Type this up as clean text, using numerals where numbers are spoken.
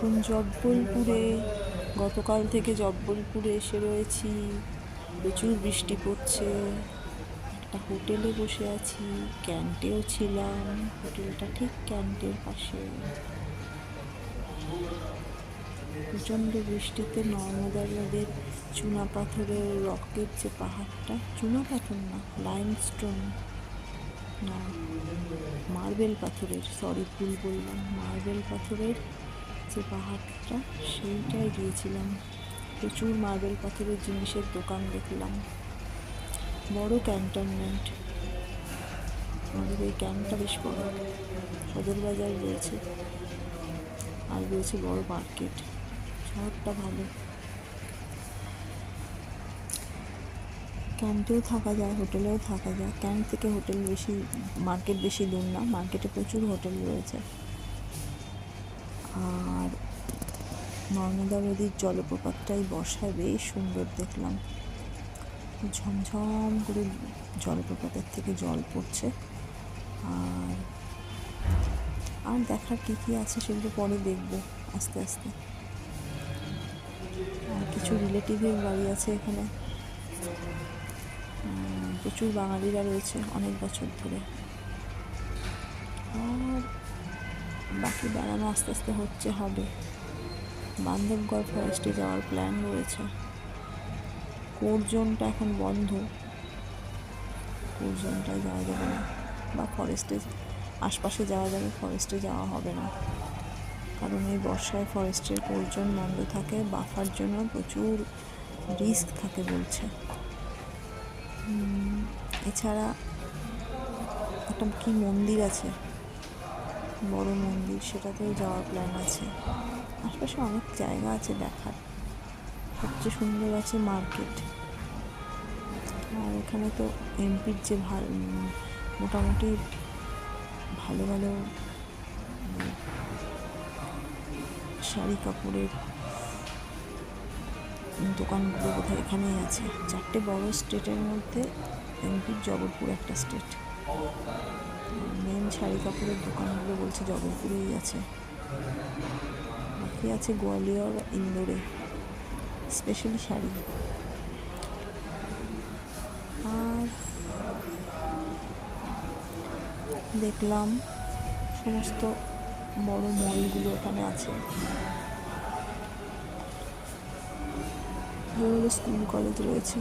এখন জব্বলপুরে, গতকাল থেকে জব্বলপুরে এসে রয়েছি। প্রচুর বৃষ্টি পড়ছে। একটা হোটেলে বসে আছি, ক্যান্টেও ছিলাম। হোটেলটা ঠিক ক্যান্টের পাশে। প্রচণ্ড বৃষ্টিতে নর্মদা নদীর চুনা পাথরের রকের যে পাহাড়টা, চুনা পাথর না, লাইমস্টোন না, মার্বেল পাথরের, সরি ভুল বললাম, মার্বেল পাথরের যে পাহাড়টা, সেইটাই গিয়েছিলাম। প্রচুর মার্বেল পাথরের জিনিসের দোকান দেখলাম। বড় ক্যান্টনমেন্ট, আমাদের এই ক্যাম্পটা বেশ বড়। সদর বাজার রয়েছে, আর রয়েছে বড় মার্কেট। শহরটা ভালো। ক্যাম্পেও থাকা যায়, হোটেলেও থাকা যায়। ক্যাম্প থেকে হোটেল বেশি, মার্কেট বেশি দূর না। মার্কেটে প্রচুর হোটেল রয়েছে। আর নর্মদা নদীর জলপ্রপাতটাই বর্ষায় বেশ সুন্দর দেখলাম। ঝমঝম করে জলপ্রপাতের থেকে জল পড়ছে। আর দেখার কী আছে সেগুলো পরে দেখবো আস্তে আস্তে। আর কিছু রিলেটিভের বাড়ি আছে এখানে। প্রচুর বাঙালিরা রয়েছে অনেক বছর ধরে। আর বাকি বেড়ানো আস্তে আস্তে হবে। বান্ধবগড় ফরেস্টে যাওয়ার প্ল্যান রয়েছে। কোর্ট-জোনটা এখন বন্ধ, কোর্ট-জোনটায় যাওয়া যাবে না, বা ফরেস্টে আশপাশে যাওয়া যাবে, ফরেস্টে যাওয়া হবে না। কারণ এই বর্ষায় ফরেস্টের কোর্ট-জোন বন্ধ থাকে। বাফার জন্য প্রচুর রিস্ক থাকে বলছে। এছাড়া একটা কি মন্দির আছে, বড় মন্দির, সেটাতেও যাওয়ার প্ল্যান আছে। আশপাশে অনেক জায়গা আছে দেখার। সবচেয়ে সুন্দর আছে মার্কেট। আর এখানে তো এমপির যে মোটামুটি ভালো ভালো শাড়ি কাপড়ের দোকানগুলো বোধহয় এখানেই আছে। 4টে বড় স্টেটের মধ্যে এমপির জবলপুর একটা স্টেট। মেন শাড়ি কাপড়ের দোকানগুলো বলছে জবলপুরেই আছে। বাকি আছে গোয়ালিয়র, ইন্দোরে, স্পেশালি শাড়ি। আর দেখলাম সমস্ত বড় মলগুলো এখানে আছে। স্কুল কলেজ রয়েছে।